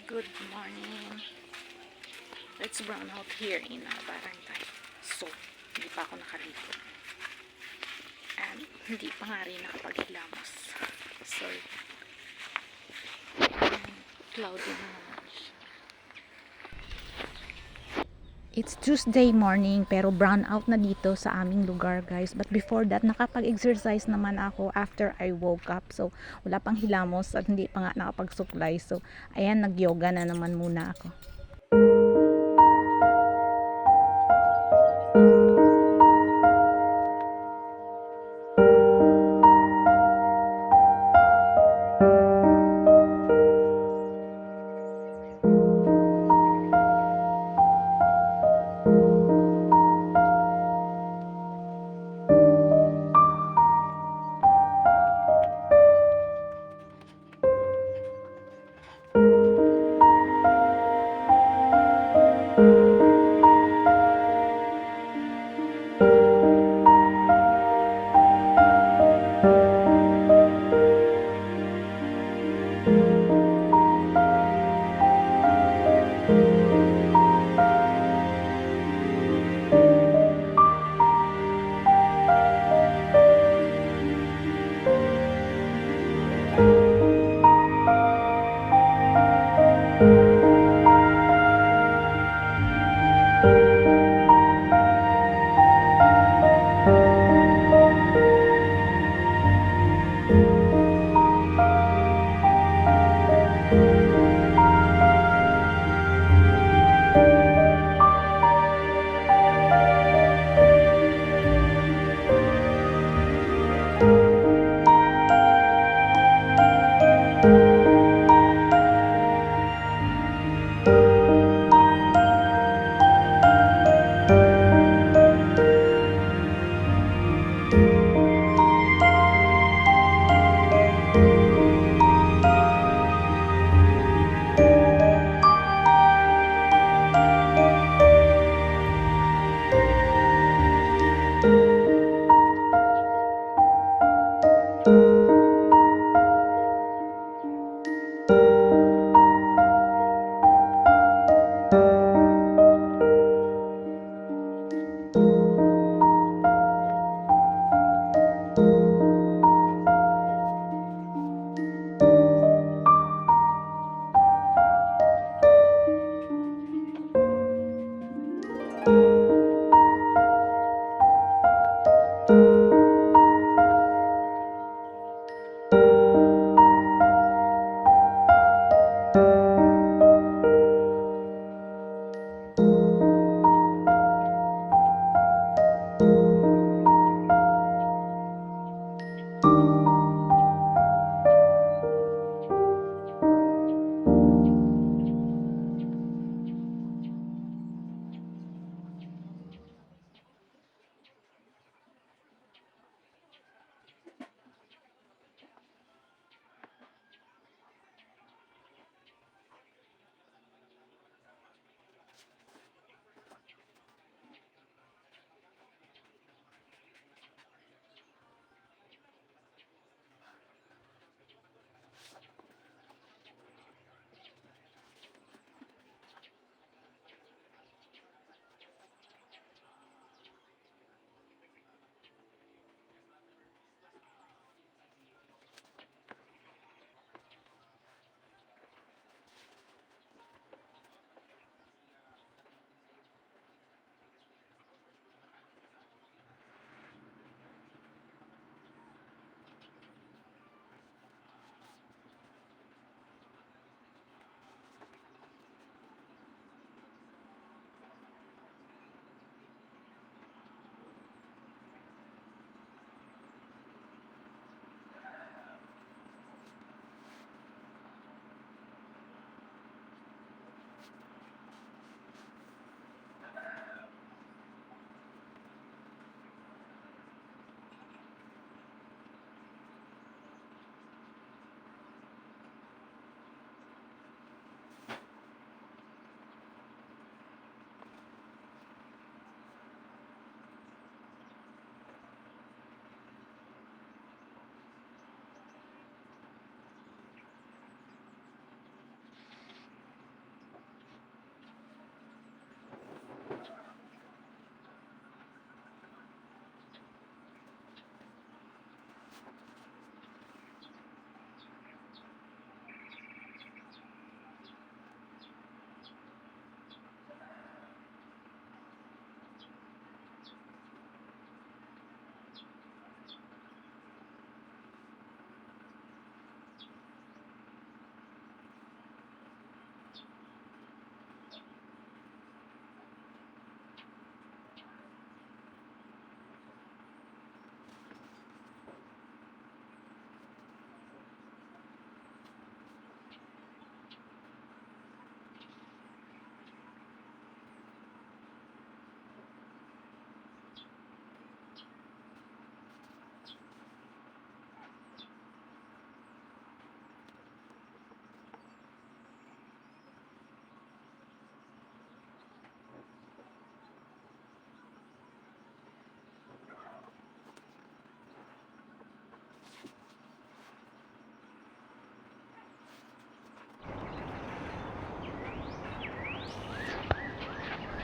Good morning. Let's brown out here in Barangay. So, hindi pa ako nakaligo. And hindi pa nga rin nakapaghilamos. Sorry. Cloudy na naman siya. It's Tuesday morning pero brown out na dito sa aming lugar, guys. But before that, nakapag-exercise naman ako after I woke up. So, wala pang hilamos at hindi pa nga nakapagsuklay. So, ayan, nag-yoga na naman muna ako.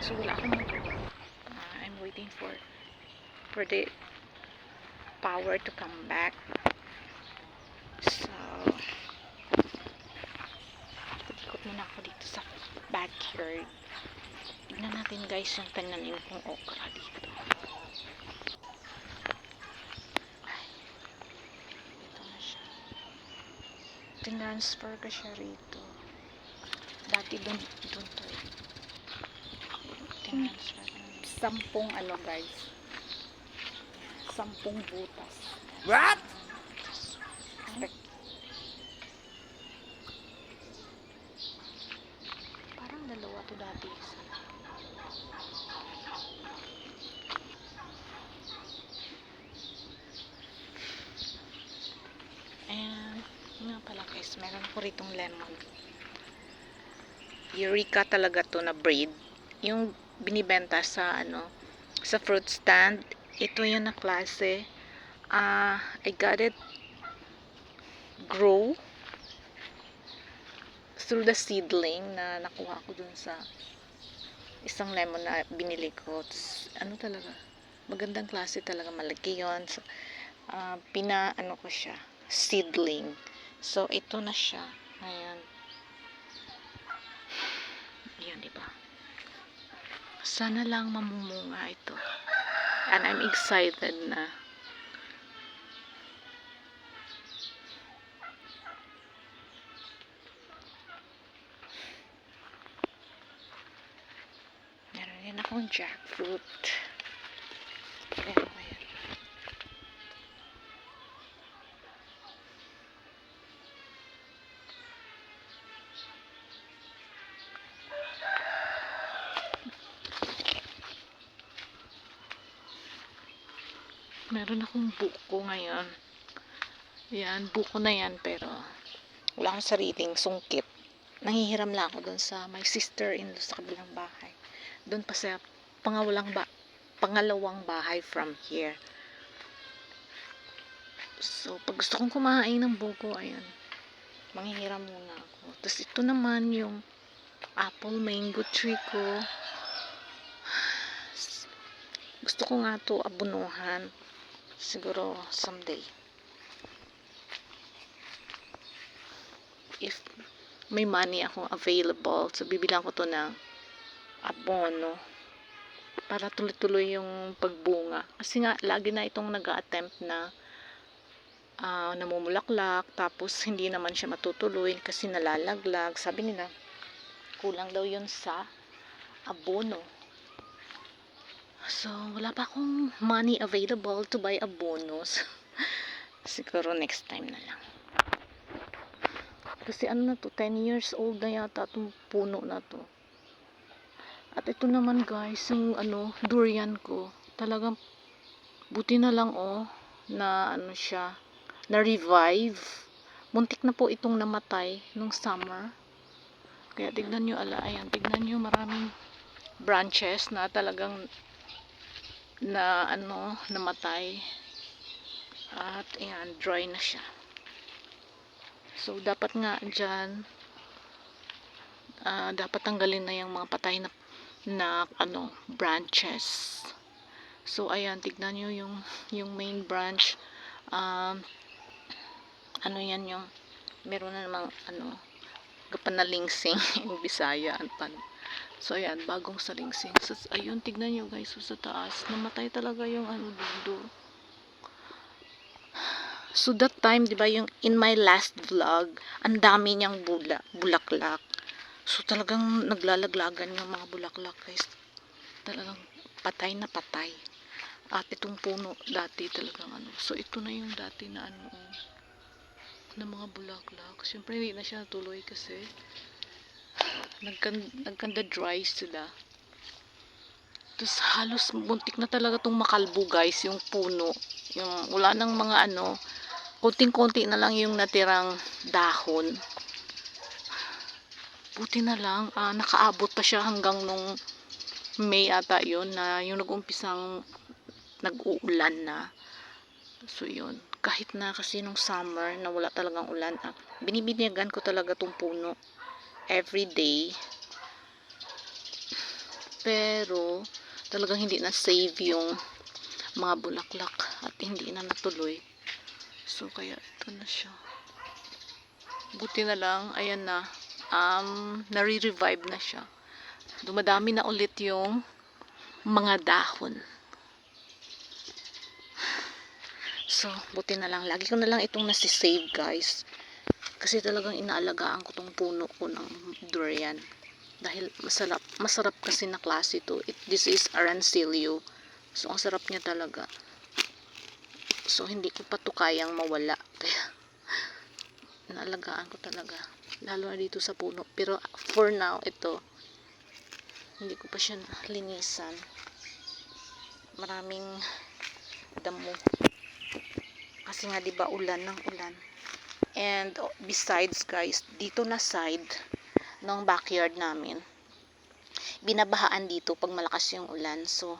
So wala akong magawa. I'm waiting for the power to come back. So ikot muna ako dito sa backyard. Tignan natin guys yung tananim kong okra dito. Ay, ito na siya. Transfer ko siya rito. Dati doon to eh. Transfer. 10 ano guys. 10 butas. What? Parang dalawa to dati. And nga pala guys, meron ko ritong lemon. Eureka talaga to na breed. Yung binibenta sa sa fruit stand. Ito yung na klase. I got it grow through the seedling na nakuha ko dun sa isang lemon na binili ko. Ano talaga, magandang klase talaga, malaki yun. So, ko siya, seedling. So, ito na siya. Ayan. Ayan, diba? Sana lang mamumunga ito. And I'm excited na. Meron din akong jackfruit. Ayan. Meron akong buko ngayon. Yan, buko na yan, pero wala akong sariling sungkit. Nanghihiram lang ako doon sa my sister-in-law sa kabilang bahay. Doon pa sa pangalawang bahay from here. So, pag gusto kong kumain ng buko, ayan, manghihiram muna ako. Tapos ito naman yung apple mango tree ko. Gusto ko nga to abunuhan. Siguro someday. If may money ako available, so bibilang ko to ng abono para tuloy-tuloy yung pagbunga. Kasi nga, lagi na itong nag-a-attempt na namumulaklak, tapos hindi naman siya matutuloy kasi nalalaglag. Sabi nila, kulang daw yun sa abono. So, wala pa akong money available to buy abonos. Siguro next time na lang. Kasi ano na to, 10 years old na yata itong puno na to. At ito naman guys, yung durian ko. Talagang buti na lang na siya, na revive. Muntik na po itong namatay nung summer. Kaya tignan nyo, ayan, tignan nyo, maraming branches na talagang namatay. At ayan, dry na siya. So, dapat nga dyan, dapat tanggalin na yung mga patay na branches. So, ayan, tignan nyo yung main branch. Yan yung, meron na namang, kapanalingsing, yung Bisaya. So, ayan, bagong salingsing. So, ayun, tignan nyo guys, so, sa taas, namatay talaga yung dundo. So that time, 'di ba, yung in my last vlog, ang dami niyang bulaklak. So talagang naglalaglagan yung mga bulaklak, guys. Talagang patay na patay. At itong puno dati talagang So ito na yung dati na na mga bulaklak. Siyempre hindi na siya natuloy kasi nagkanda dry sila. Tapos halos muntik na talaga tong makalbo, guys, yung puno. Yung wala nang mga konting-konti na lang yung natirang dahon. Buti na lang, nakaabot pa siya hanggang nung May ata yun, na yung nag-umpisang nag-uulan na. So yun, kahit na kasi nung summer na wala talagang ulan, binibinyagan ko talaga tong puno every day. Pero talagang hindi na save yung mga bulaklak at hindi na natuloy. So kaya ito na siya. Buti na lang, ayan na. Nare-revive na siya. Dumadami na ulit yung mga dahon. So, buti na lang. Lagi ko na lang itong nasi-save, guys. Kasi talagang inaalagaan ko tong puno ko ng durian. Dahil masarap kasi na klase to. This is Arancilio. So, ang sarap niya talaga. So, hindi ko pa to kayang mawala. Kaya, inaalagaan ko talaga. Lalo na dito sa puno. Pero, for now, ito, hindi ko pa siya linisan. Maraming damo. Kasi nga, diba, ulan ng ulan. And, besides, guys, dito na side ng backyard namin, binabahaan dito pag malakas yung ulan. So,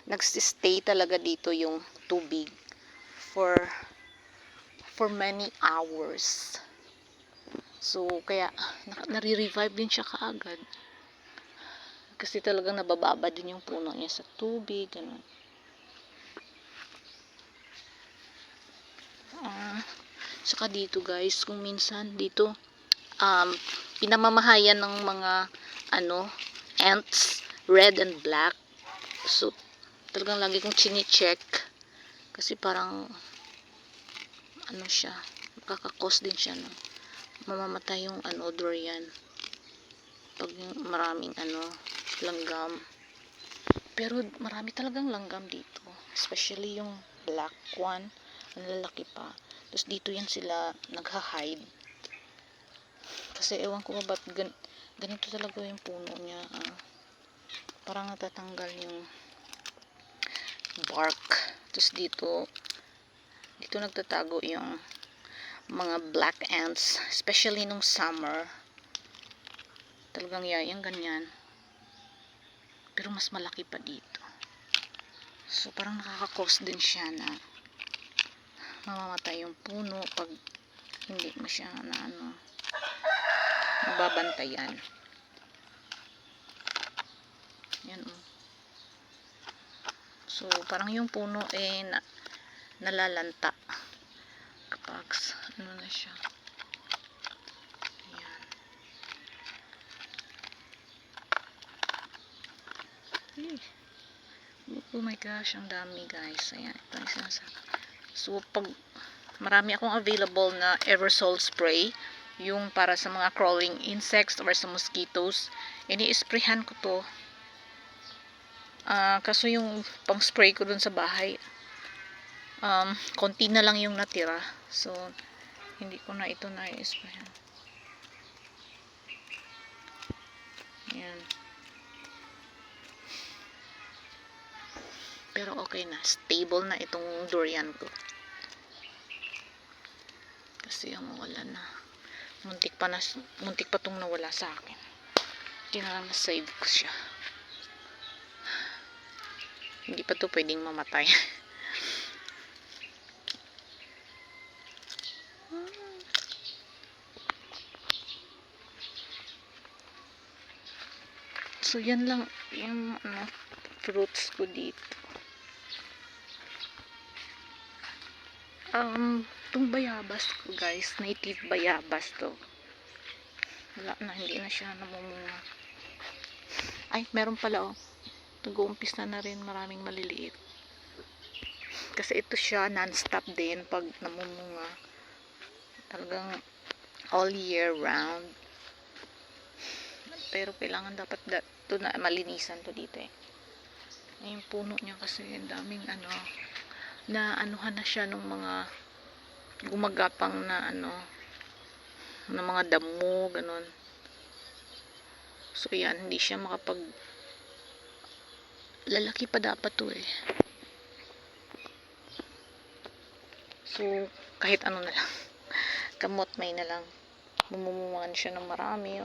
nagsistay talaga dito yung tubig for many hours. So, kaya nare-revive din siya kaagad. Kasi talagang nabababa din yung puno niya sa tubig, ganun. Saka dito, guys, kung minsan dito pinamamahayan ng mga ants, red and black. So, talagang lagi kong chine-check kasi parang siya, makakakos din siya, no? Mamamatay yung durian pag yung maraming langgam. Pero marami talagang langgam dito, especially yung black one, ang lalaki pa. Tapos dito yan sila nagha-hide. Kasi ewan ko ba ganito talaga yung puno niya. Parang natatanggal yung bark. Tapos dito nagtatago yung mga black ants, especially nung summer. Talagang yung ganyan. Pero mas malaki pa dito. So parang nakaka-cause din siya na mamamatay yung puno pag hindi mo siya nababantayan. Yan. So parang yung puno nalalanta kapag na siya. Ayan. Oh my gosh, ang dami, guys. Ayan, ito isa. So pag marami akong available na aerosol spray, yung para sa mga crawling insects or sa mosquitoes, ini-sprayhan ko to. Kaso yung pang spray ko dun sa bahay, konti na lang yung natira. So, hindi ko na ito na-sprayan. Ayan. Pero okay na. Stable na itong durian ko. Kasi yung wala na. Muntik pa tong nawala sa akin. Hindi na lang na-save ko siya. Hindi pa to pwedeng mamatay. So, yan lang yung fruits ko dito. Itong bayabas ko, guys, native bayabas to. Wala na, hindi na siya namumunga. Ay, meron pala, nag-uumpisa na rin, maraming maliliit. Kasi ito siya, non-stop din pag namumunga. Talagang all year round. Pero kailangan dapat ito na malinisan to dito yung puno niya kasi daming na anuhan na siya ng mga gumagapang na na mga damo, ganun. So yan, hindi siya lalaki pa dapat to So kahit na lang kamot may na lang mumumungan siya ng marami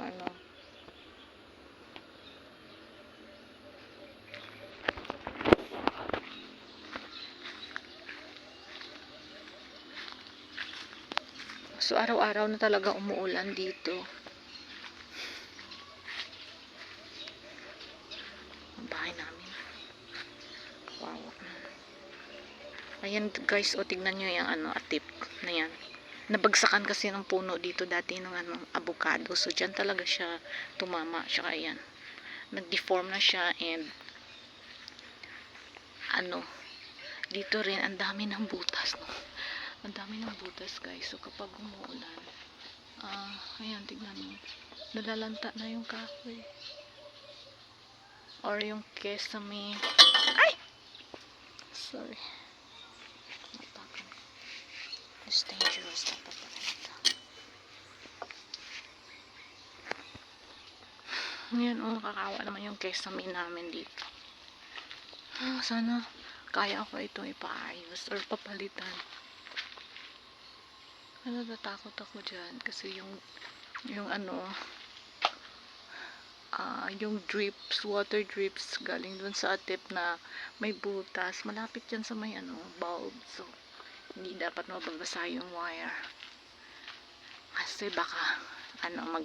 So araw-araw na talaga umuulan dito. Ayan guys, o tignan nyo yung ano, atip na yan. Nabagsakan kasi ng puno dito dati ng ano, avocado. So, dyan talaga siya tumama. Tsaka ayan, nag-deform na siya and ano, dito rin, ang dami ng butas, no? Ang dami ng butas guys. So, kapag umuulan, ayan, tignan nyo. Nalalanta na yung kahoy. Or yung kesame. Ay! Sorry. It's dangerous. Dapat pala ito. Ngayon, nakakawa naman yung kesame namin dito. Sana kaya ko itong ipaayos or papalitan. Natatakot ako dyan kasi yung ano, yung drips, water drips galing dun sa atip na may butas. Malapit dyan sa may ano, bulb. So, hindi dapat mababasa yung wire. Kasi baka ano,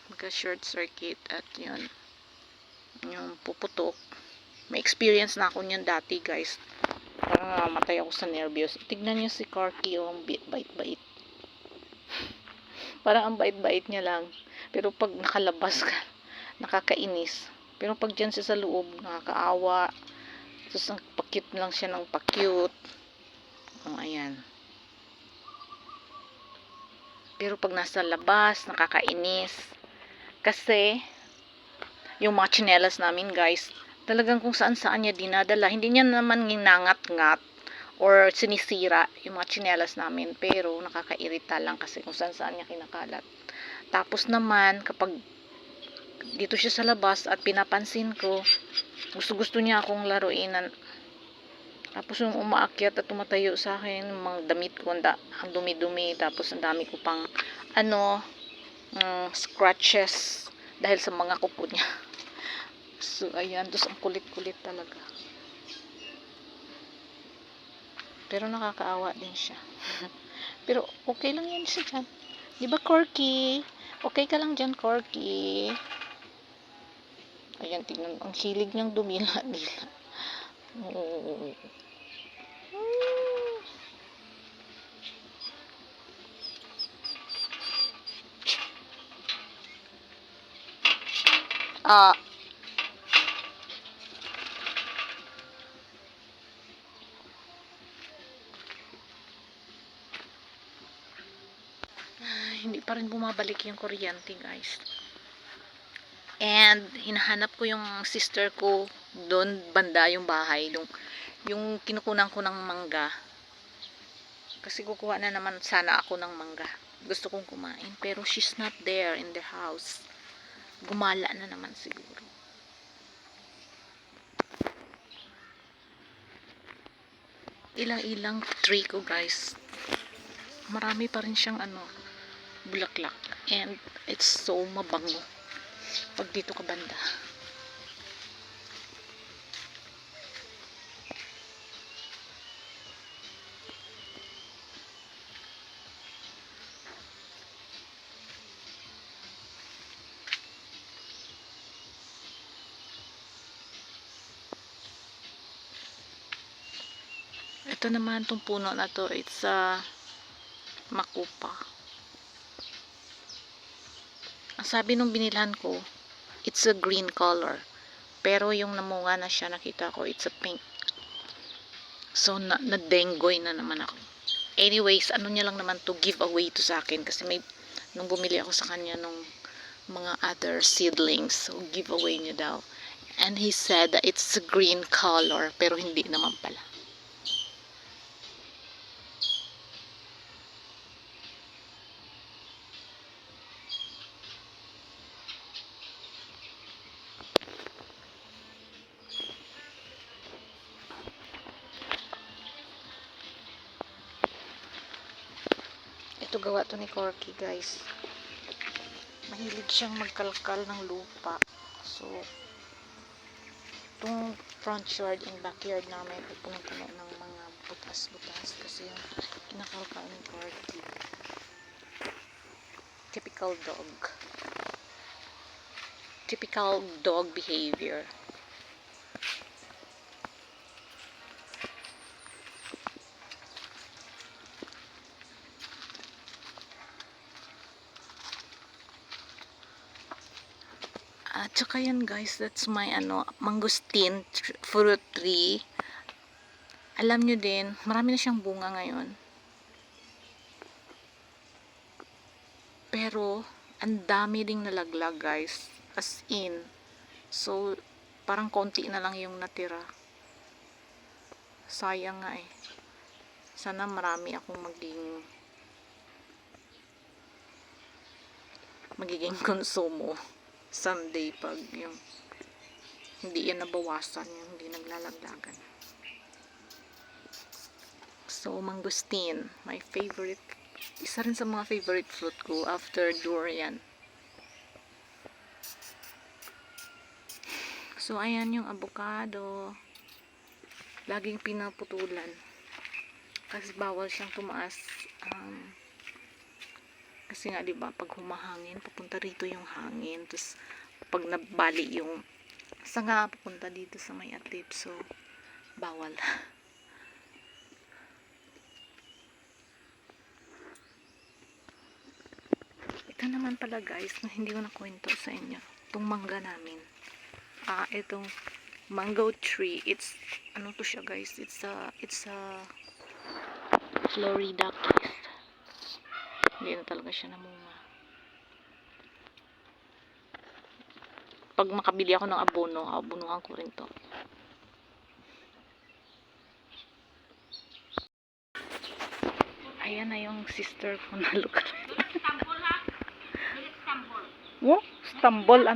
magka short circuit at yun, yung puputok. May experience na ako niyan dati guys. Parang matay ako sa nervyos. Tignan niyo si Corky, yung bait-bait. Parang ang bait-bait niya lang. Pero pag nakalabas ka, nakakainis. Pero pag dyan siya sa loob, nakakaawa. Tapos pa-cute lang siya ng pa-cute. Ayan. Pero pag nasa labas, nakakainis. Kasi, yung mga tsinelas namin guys, talagang kung saan-saan niya dinadala. Hindi niya naman ginangat-ngat or sinisira yung mga tsinelas namin. Pero nakakairita lang kasi kung saan-saan niya kinakalat. Tapos naman, kapag dito siya sa labas at pinapansin ko, gusto-gusto niya akong laruin. Tapos yung umaakyat at tumatayo sa akin, mga damit ko, ang dumi-dumi. Tapos ang dami ko pang, scratches dahil sa mga kuko niya. So, ayan. Tapos ang kulit-kulit talaga. Pero nakakaawa din siya. Pero okay lang yan siya dyan. Diba, Corky? Okay ka lang dyan, Corky. Ayan, tignan. Ang hilig niyang dumila-dila. Oh. Hindi pa rin bumabalik yung kuryente guys. And hinahanap ko yung sister ko doon banda yung bahay, yung kinukunan ko ng mangga. Kasi kukuha na naman sana ako ng mangga. Gusto kong kumain pero she's not there in the house. Gumala na naman siguro. Ilang-ilang tree ko guys. Marami pa rin siyang bulaklak. And it's so mabango pag dito ka banda. Ito naman tong puno na to, it's makupa. Ang sabi nung binilhan ko, it's a green color. Pero yung namunga na siya, nakita ko, it's a pink. So, na-dengoy na naman ako. Anyways, ano niya lang naman to give away to sa akin. Kasi nung bumili ako sa kanya nung mga other seedlings, so give away niya daw. And he said that it's a green color, pero hindi naman pala. Ito gawa to ni Corky guys. Mahilig siyang magkalkal ng lupa. So, itong front yard and backyard namin ay puno-puno ng mga butas-butas kasi yung kinakalkal ni Corky. Typical dog. Typical dog behavior. At saka yan guys, that's my mangosteen fruit tree. Alam nyo din, marami na siyang bunga ngayon. Pero, ang dami ding nalaglag guys. As in. So, parang konti na lang yung natira. Sayang nga eh. Sana marami akong magiging konsumo someday pag yung hindi yan nabawasan, yung hindi naglalaglagan. So, mangosteen, my favorite, isa rin sa mga favorite fruit ko after durian. So, ayan yung avocado. Laging pinaputulan. Kasi bawal siyang tumaas. Kasi nga, diba, pag humahangin, papunta rito yung hangin. Tapos, pag nabali yung sanga, papunta dito sa may atip. So, bawal. Ito naman pala guys, na hindi ko nakwento sa inyo. Itong mangga namin. Itong mango tree. It's, ano to siya guys? It's a Florida kiss. Hindi na talaga siya namunga. Pag makabili ako ng abono, abonuhan ko rin to. Ayan na yung sister ko na lugar. Oh, Stambol.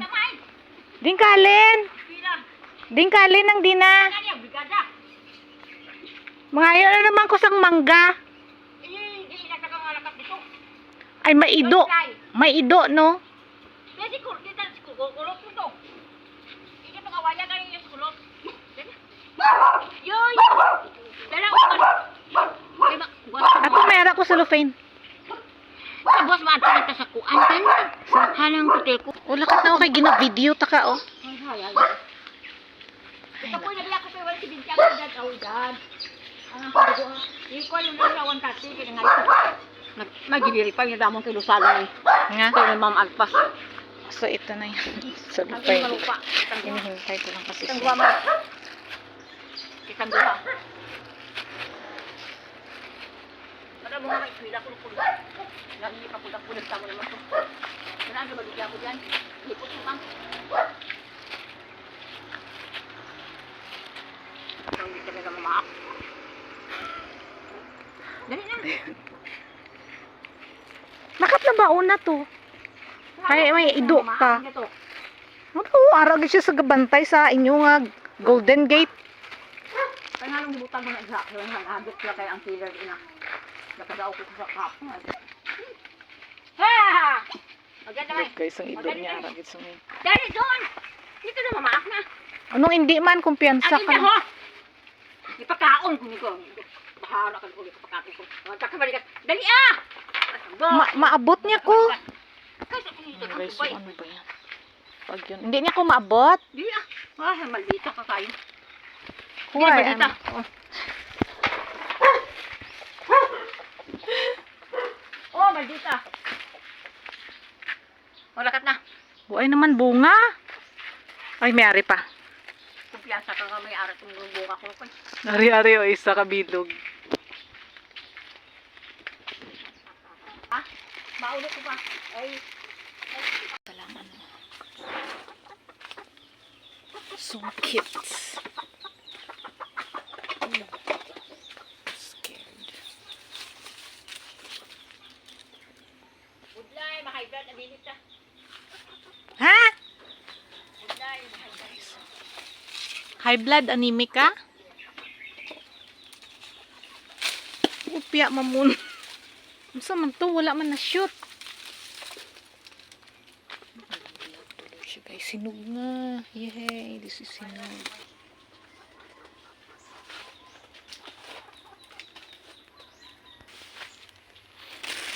Dingkalin! Dingkalin ang dina. Mga ayaw na naman ko sang mangga. Ay, maido. Maido, no? Ato mayara ko sa cellophane. Boss, maanta sa kuan kan. Hanang hotel ko. O, lakat na ako kay gina-video taka, oh. Ito po nagla ko pero si Binti ako dyan. Oh, dyan. Ang pagod ko. Ikaw yung nalawan kasi. Kaya nga ito. Nagdibiri pa yung damong kilo sala eh. Nga? Kaya may ma'am agpas. So, ito na yun. Cellophane. Hinihintay ko lang kasi Kitang siya. guwa Kitang guwa. Para mo nga ikwila ko lukulo. Lagi ka pudak-pudak sa mo naman ito. Kailangan ka maligya ko dyan. Lipot mo ma'am. Hindi ka na mamaak. Dali na. Nakat na ba una to? Ay, may ido ka. Ano, arag siya sa gabantay sa inyo nga Golden Gate. Kaya nga nung butang mo na sa akin, nag-abot sila kaya ang killer ina. Nakadaw ko sa kap. Ha! Maganda may. Guys, ang ido niya arag sa may. Dali doon! Dito na mamaak na. Anong hindi man, kumpiyansa Agin ka. na ho! Ipakaon ko nito. Bahara ka ulit ipakaon ko. Magkakabalikat. Dali ah! Maabot niya ko. Kasi dito ka Guys, kubay. ano ba yan? Pag yun. Hindi niya ko maabot. Dili ah. Ah, maldita ka kayo. Why? Maldita. Oh, maldita. Walakat na. Buhay naman bunga. Ay, may ari pa. Kumpiyansa ka nga may arat yung bunga ko. Ari-ari o isa kabilog. Ha? Maulit ko pa. Ay. Salamat. So cute. Scared. Budlay, mahaybrad, nabilis ka. Ha? Budlay, mahaybrad. High blood, anemic ka? Upya mamun. Masa man to, wala man na shoot. Siya guys, sinog nga. Yay, this is sinog.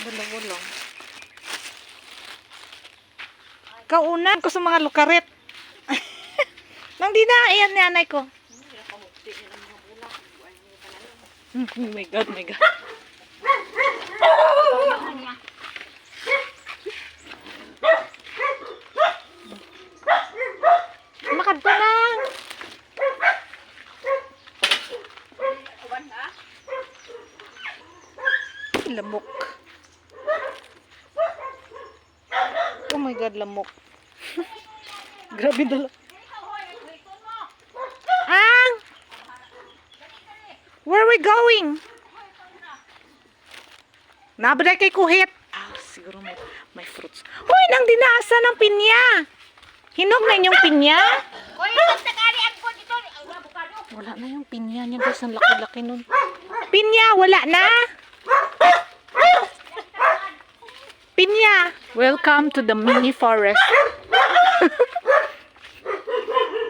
Wala. Kaunan ko sa mga lukaret. Nang di na, ayan ni anay ko. Oh my God, my God. lamok. Oh my God, lamok. Grabe dala. Ang! Where are we going? Nabaday kay kuhit. Ah, siguro may fruits. Hoy, nang dinasa ng pinya. Hinog na yung pinya. Oy, nagtakarian ko dito. Ang avocado. Wala na yung pinya niya guys. Ang laki-laki nun. Pinya, wala na. Pinya. Welcome to the mini forest.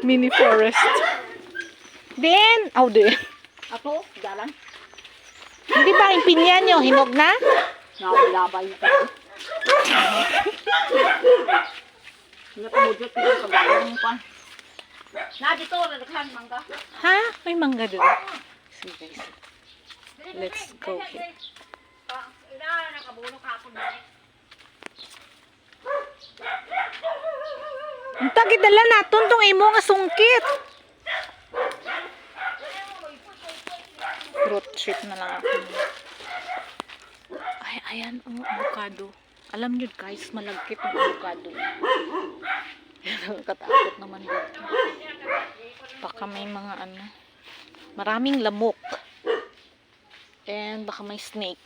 Mini forest. Then, oh, then. Ato, dalan. Hindi ba yung pinya nyo? Hinog na? Nakalabay ito. Nakamudot ko sa bagong pan. Na dito, nadaghan mangga. Ha? May mangga doon. See guys. Let's go here. Ina, nakabuno kapon na eh. Ang tagidala naton tong imo nga sungkit. Fruit trip na lang ako. Ay, ayan, oh, avocado. Alam nyo guys, malagkit ang avocado. Nakakatakot naman dito. Baka may mga ano, maraming lamok. And baka may snake.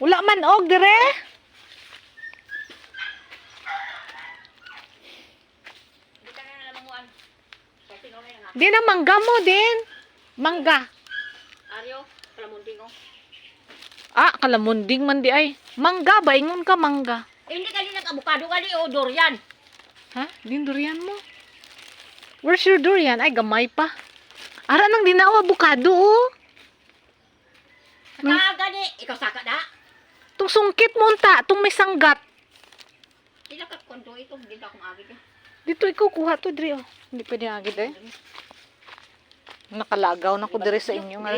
Wala man og dire. Hindi ka na nalamanguan. Kasi no na. Di na mangga mo din. Mangga. Aryo, palamunding ko. Ah, kalamunding man di ay. Mangga ba? Ingon ka mangga. Eh, hindi kali nag-avocado kali o durian. Ha? Din durian mo? Where's your durian? Ay, gamay pa. Ara nang dinawa avocado oh. Gani, ikaw saka na. Tung sungkit mo unta, tung may sanggat. Sila ka kondo ito, hindi na akong agit. Dito ikaw kuha to diri oh. Hindi pwede agad eh. Nakalagaw na ko diri sa inyo nga.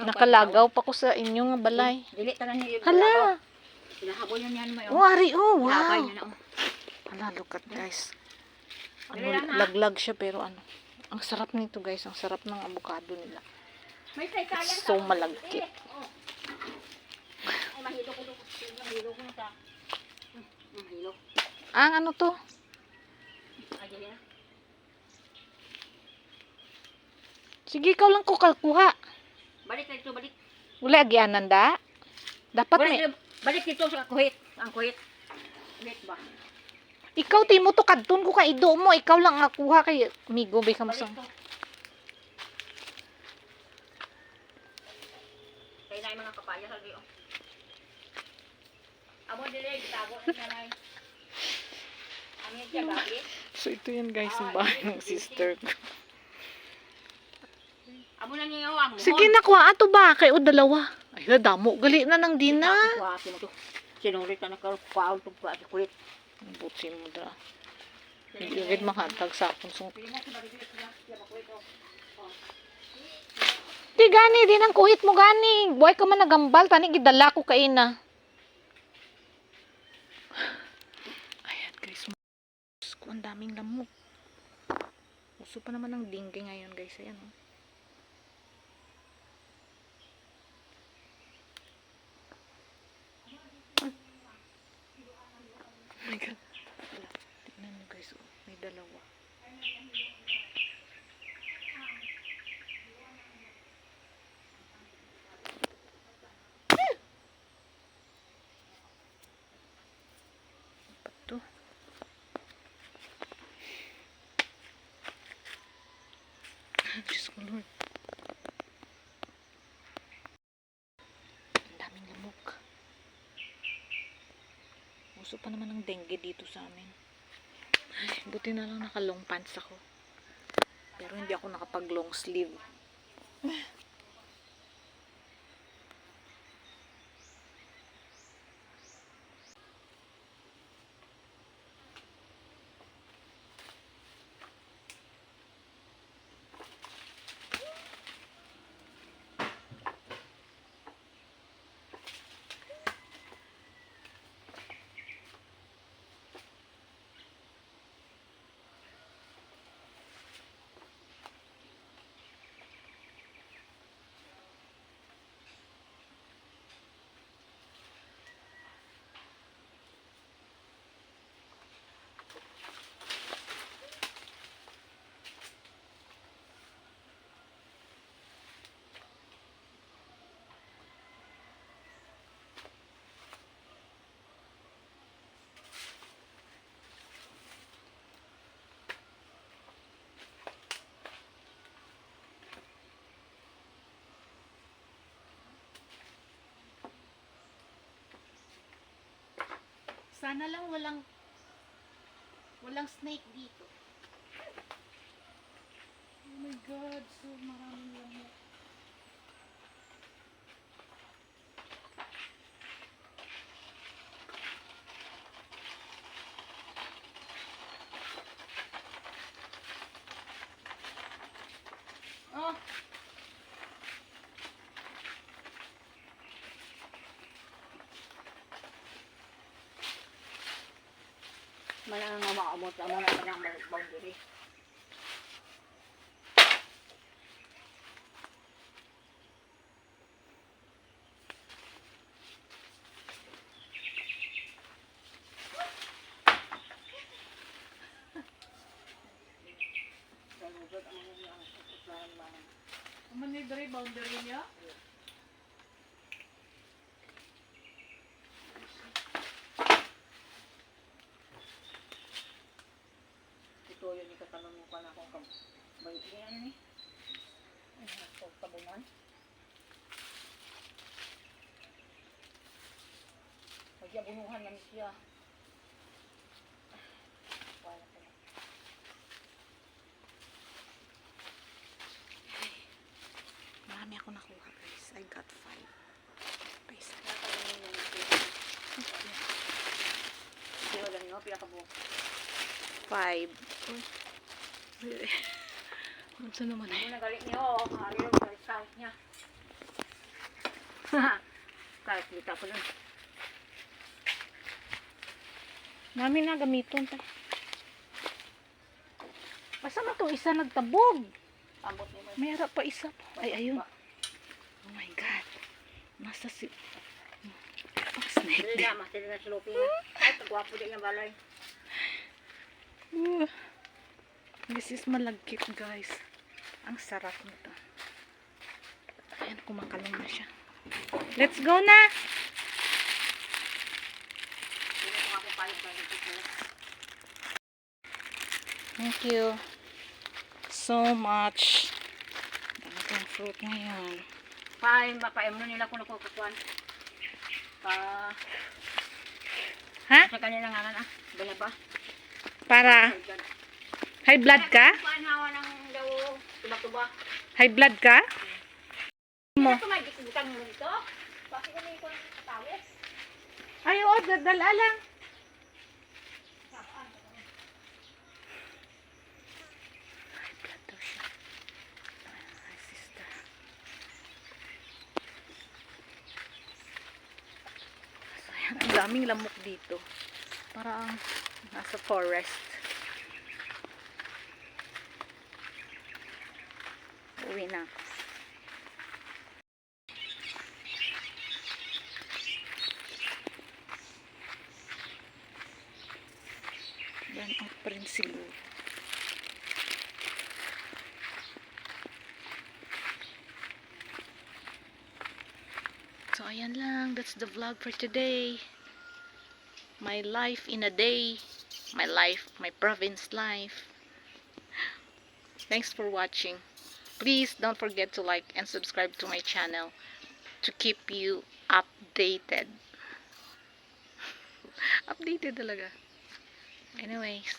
Nakalagaw pa ko sa inyo nga balay. Dili tanan ni. Hala. Hinahabol yun yan may. Wari oh, wow. Labay niya na. Hala, look at guys. Ano, Dali lang, ha? laglag siya pero ano. Ang sarap nito guys, ang sarap ng avocado nila. May kaya It's so malagkit. Ay, mahilo ko. Mahilo ko na sa. Mahilo. Ang ano to? Ay, dili na. Sige, ikaw lang ko kalkuha. Balik na dito, balik. Wala agianan da. Dapat may Balik dito sa kuhit. Ang kuhit. Kuhit ba? ikaw timo to kadton ko ka ido mo, ikaw lang ang kuha kay migo bay ka Balik masang. to. Kaya na yung mga kapaya sa liyo. Amo dili, tago na nanay. Amin siya gabi. So ito yan guys, yung bahay ng sister ko. Amo na niyo ang mohon. Sige na kuha ato ba kay o dalawa. Ay damo gali na nang dina. Kuha mo to. Sinulit na nakakuha itong kuhit. Ang butsi mo da. Hindi agad makatag sa akong sung. Di gani din ang kuhit mo gani. Buhay ka man nagambal tani gidala ko kay na. Ayan guys. Ang daming lamok. Uso pa naman ang dingge ngayon guys. Ayan oh. Oh my God. Tignan nyo guys. Oh. May dalawa. Apa to? Diyos ko Lord. Ang daming lamok. Uso pa naman ng dengue dito sa amin. Ay, buti na lang naka long pants ako. Pero hindi ako nakapag long sleeve. Sana lang walang snake dito. Oh my God, so maraming lamok. Oh, Mana nga makaamot ang mga kanang boundary. man ni boundary niya? Ito yun yung katanong mo pa na akong kabay. Yan ni. Ay, tabungan. Pagyabunuhan namin siya. Wala pa na. Marami ako nakuha guys. I got 5. Paisa. Sino lang nyo? Pila ka buhok. 5. Ano sa naman Ano na galit niyo? Ariyo, galit niya. Kahit kita ko lang. Dami na gamiton ta. Basta man to isa nagtabog. Ambot niyo ba? May harap pa isa pa. Ay ayun. Oh my God. Nasa si pang snake Dili din. na, mas dili na sloping. Ay, pagwapo din yung balay. This is malagkit guys. Ang sarap nito. Ayan, kumakalong na siya. Let's go na! Dili ko ako palit na. Thank you so much. Dami fruit ngayon. Mapaim na nila kung nakukukuan. Ha? Sa kanila nga na, bala ba? Para high blood ka? Kuan hawa ng daw tuba-tuba. High blood ka? Mo. Ito may butang mo dito. Bakit kami ko katawis? Ay, oo, dadala lang. High blood daw siya. Ay, sister. So, ayan, ang daming lamok dito. Parang nasa forest. Uwi na ako. Yan ang print siguro. So ayan lang, that's the vlog for today. My life in a day. My life, my province life. Thanks for watching. Please don't forget to like and subscribe to my channel to keep you updated. Updated talaga. Anyways,